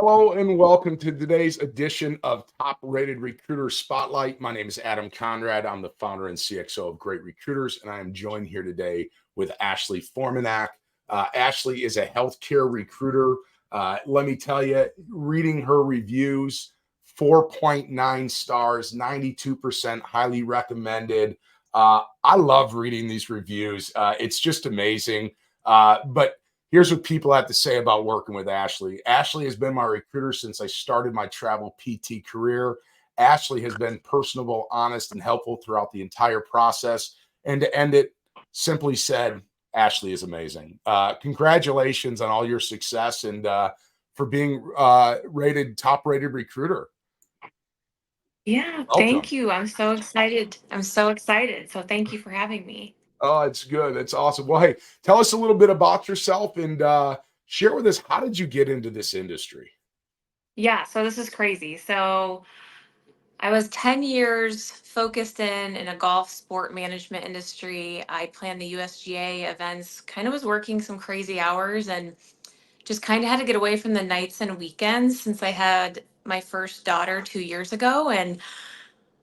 Hello and welcome to today's edition of Top Rated Recruiter Spotlight. My name is Adam Conrad. I'm the founder and CXO of Great Recruiters, and I am joined here today with Ashley Formanack. Ashley is a healthcare recruiter. Let me tell you, reading her reviews, 4.9 stars, 92% highly recommended. I love reading these reviews. It's just amazing. But here's what people have to say about working with Ashley. Ashley has been my recruiter since I started my travel PT career. Ashley has been personable, honest, and helpful throughout the entire process. And to end it, simply said, Ashley is amazing. Congratulations on all your success and for being rated top rated recruiter. Yeah, thank Welcome. you. I'm so excited. I'm so excited. So thank you for having me. Oh, it's good. It's awesome. Well, hey, tell us a little bit about yourself and share with us, how did you get into this industry? Yeah, so this is crazy. So I was 10 years focused in a golf sport management industry. I planned the USGA events, kind of was working some crazy hours and just kind of had to get away from the nights and weekends since I had my first daughter 2 years ago. And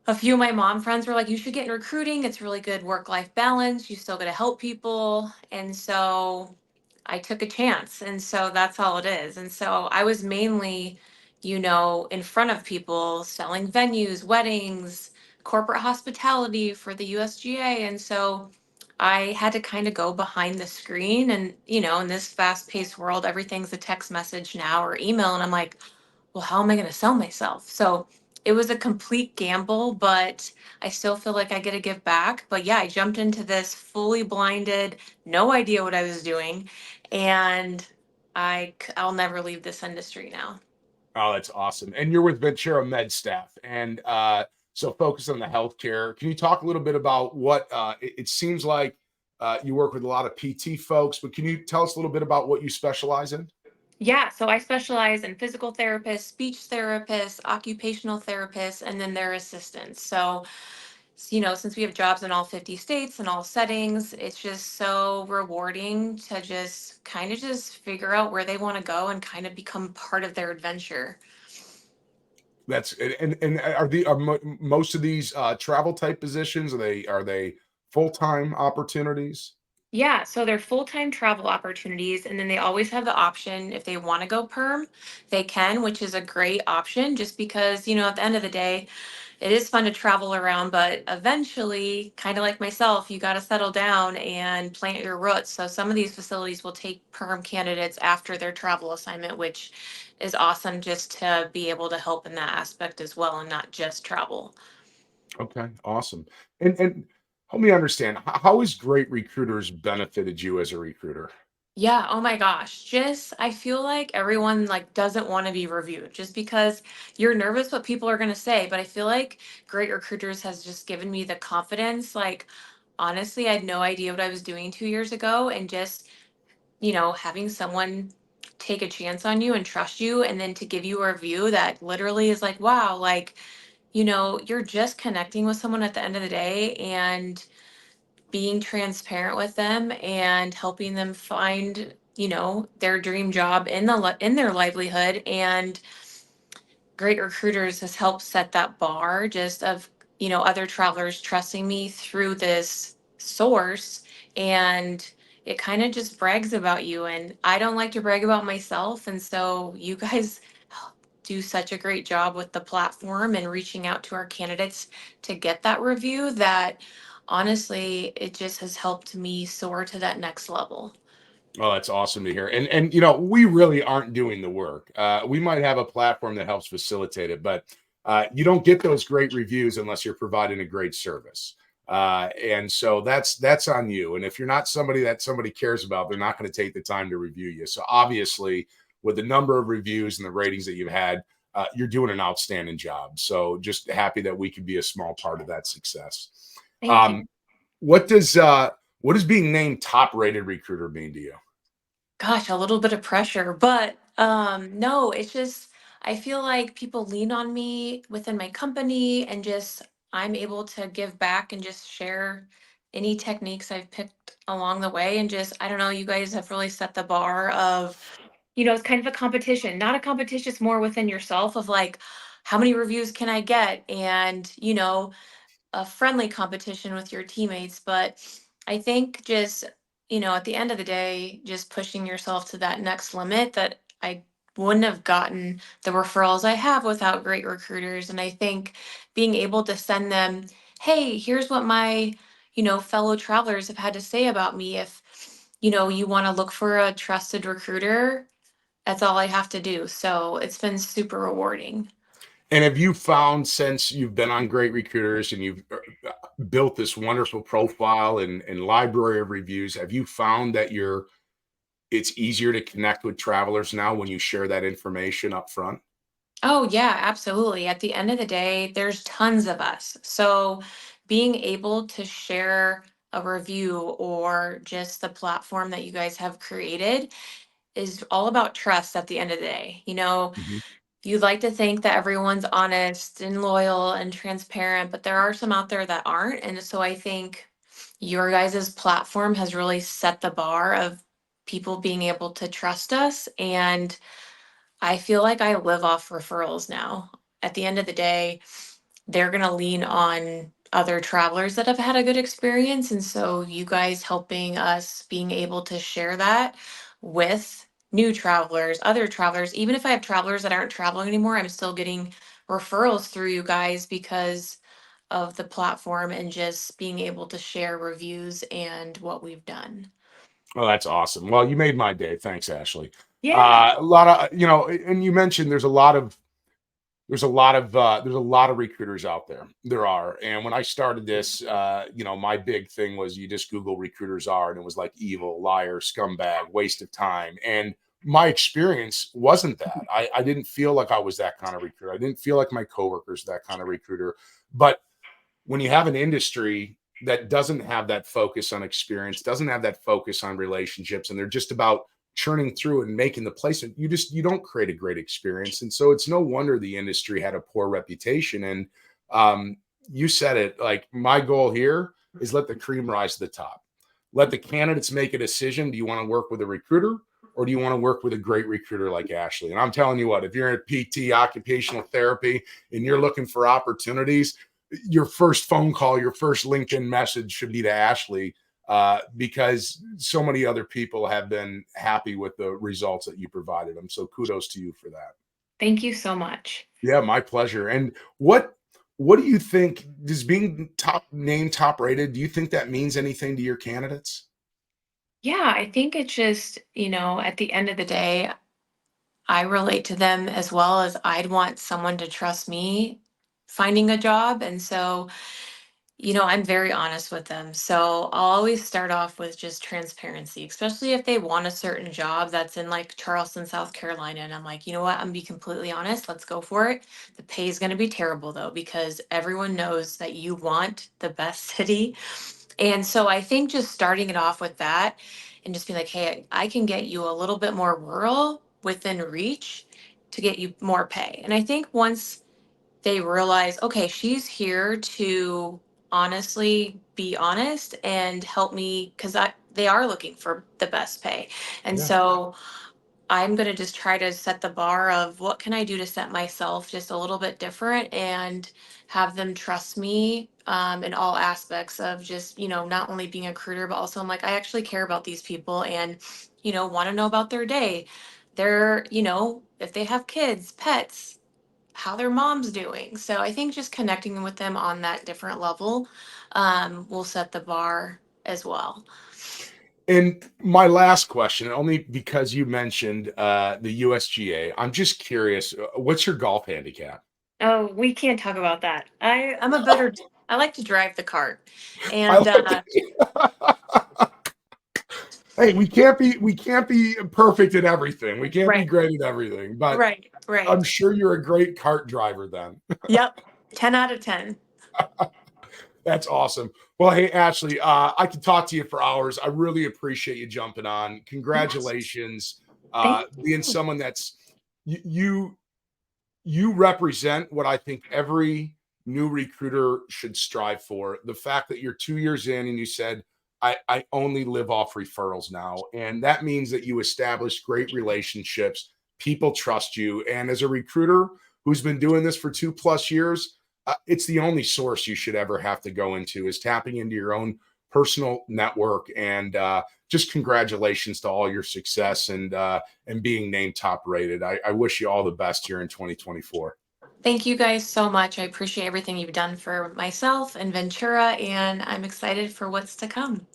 a few of my mom friends were like, you should get in recruiting. It's really good work-life balance. You still get to help people. And so I took a chance. And so that's all it is. And so I was mainly, in front of people selling venues, weddings, corporate hospitality for the USGA. And so I had to kind of go behind the screen. And, in this fast-paced world, everything's a text message now or email. And I'm like, well, how am I going to sell myself? So it was a complete gamble, but I still feel like I get to give back. But yeah, I jumped into this fully blinded, no idea what I was doing, and I'll never leave this industry now. Oh, that's awesome. And you're with Ventura MedStaff, and so focus on the healthcare. Can you talk a little bit about what it seems like you work with a lot of PT folks, but can you tell us a little bit about what you specialize in? Yeah, so I specialize in physical therapists, speech therapists, occupational therapists, and then their assistants. So since we have jobs in all 50 states and all settings, it's just so rewarding to just kind of just figure out where they want to go and kind of become part of their adventure. That's and most of these travel type positions, are they full-time opportunities? Yeah, so they're full-time travel opportunities, and then they always have the option if they want to go perm, they can, which is a great option just because, at the end of the day, it is fun to travel around, but eventually, kind of like myself, you got to settle down and plant your roots. So some of these facilities will take perm candidates after their travel assignment, which is awesome just to be able to help in that aspect as well and not just travel. Okay, awesome. And help me understand, how has Great Recruiters benefited you as a recruiter? Yeah, oh my gosh. Just I feel like everyone like doesn't want to be reviewed just because you're nervous what people are going to say, but I feel like Great Recruiters has just given me the confidence. Like honestly, I had no idea what I was doing 2 years ago, and just, having someone take a chance on you and trust you and then to give you a review that literally is like, wow, like, you're just connecting with someone at the end of the day and being transparent with them and helping them find, their dream job in their livelihood. And Great Recruiters has helped set that bar just of, other travelers trusting me through this source. And it kind of just brags about you. And I don't like to brag about myself. And so you guys do such a great job with the platform and reaching out to our candidates to get that review that honestly, it just has helped me soar to that next level. Oh, that's awesome to hear. And we really aren't doing the work. We might have a platform that helps facilitate it, but you don't get those great reviews unless you're providing a great service. And so that's on you. And if you're not somebody that somebody cares about, they're not going to take the time to review you. So obviously, with the number of reviews and the ratings that you've had, you're doing an outstanding job. So just happy that we could be a small part of that success. Thank you. Um, what does being named top rated recruiter mean to you? Gosh, a little bit of pressure, but no, it's just I feel like people lean on me within my company and just I'm able to give back and just share any techniques I've picked along the way and just I don't know, you guys have really set the bar of it's kind of a competition, not a competition, it's more within yourself of like, how many reviews can I get? And, a friendly competition with your teammates. But I think just, at the end of the day, just pushing yourself to that next limit that I wouldn't have gotten the referrals I have without great recruiters. And I think being able to send them, hey, here's what my, fellow travelers have had to say about me. If, you want to look for a trusted recruiter, that's all I have to do. So it's been super rewarding. And have you found, since you've been on Great Recruiters and you've built this wonderful profile and library of reviews, have you found that it's easier to connect with travelers now when you share that information up front? Oh, yeah, absolutely. At the end of the day, there's tons of us. So being able to share a review or just the platform that you guys have created is all about trust at the end of the day. Mhm. You'd like to think that everyone's honest and loyal and transparent, but there are some out there that aren't. And so I think your guys' platform has really set the bar of people being able to trust us. And I feel like I live off referrals now. At the end of the day, they're going to lean on other travelers that have had a good experience. And so, you guys helping us being able to share that with new travelers, other travelers, even if I have travelers that aren't traveling anymore, I'm still getting referrals through you guys because of the platform and just being able to share reviews and what we've done. Oh, that's awesome. Well, you made my day. Thanks, Ashley. Yeah. A lot of, and you mentioned there's a lot of recruiters out there. There are. And when I started this, my big thing was you just Google recruiters are, and it was like evil, liar, scumbag, waste of time. And my experience wasn't that. I didn't feel like I was that kind of recruiter. I didn't feel like my coworkers that kind of recruiter. But when you have an industry that doesn't have that focus on experience, doesn't have that focus on relationships, and they're just about churning through and making the placement, you don't create a great experience. And so it's no wonder the industry had a poor reputation. And you said it, like, my goal here is let the cream rise to the top. Let the candidates make a decision. Do you want to work with a recruiter, or do you want to work with a great recruiter like Ashley? And I'm telling you what, if you're in PT, occupational therapy, and you're looking for opportunities, your first phone call, your first LinkedIn message should be to Ashley, because so many other people have been happy with the results that you provided them. So kudos to you for that. Thank you so much. Yeah, my pleasure. And what do you think, does being top rated, do you think that means anything to your candidates? Yeah, I think it's just, at the end of the day, I relate to them as well as I'd want someone to trust me finding a job. And so, I'm very honest with them. So I'll always start off with just transparency, especially if they want a certain job that's in like Charleston, South Carolina. And I'm like, you know what? I'm gonna be completely honest. Let's go for it. The pay is going to be terrible though, because everyone knows that you want the best city. And so I think just starting it off with that and just be like, hey, I can get you a little bit more rural within reach to get you more pay. And I think once they realize, okay, she's here to honestly be honest and help me because they are looking for the best pay. And Yeah. so I'm going to just try to set the bar of what can I do to set myself just a little bit different and have them trust me in all aspects of just, not only being a recruiter, but also I'm like, I actually care about these people and, want to know about their day. If they have kids, pets, how their mom's doing. So I think just connecting with them on that different level will set the bar as well. And my last question, only because you mentioned the USGA, I'm just curious, what's your golf handicap? Oh, we can't talk about that. I like to drive the cart. I And like hey, we can't be perfect at everything. We can't be right, great at everything, but right, I'm right. sure you're a great cart driver then. Yep. 10 out of 10. That's awesome. Well, hey, Ashley, I could talk to you for hours. I really appreciate you jumping on. Yes. Congratulations, Thank being you. someone that's you you represent what I think every new recruiter should strive for. The fact that you're 2 years in and you said, I only live off referrals now. And that means that you establish great relationships. People trust you. And as a recruiter who's been doing this for 2+ years, it's the only source you should ever have to go into is tapping into your own personal network. And just congratulations to all your success and being named top rated. I wish you all the best here in 2024. Thank you guys so much. I appreciate everything you've done for myself and Ventura, and I'm excited for what's to come.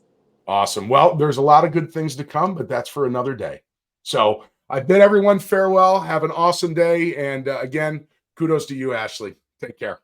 Awesome. Well, there's a lot of good things to come, but that's for another day. So I bid everyone farewell. Have an awesome day. And again, kudos to you, Ashley. Take care.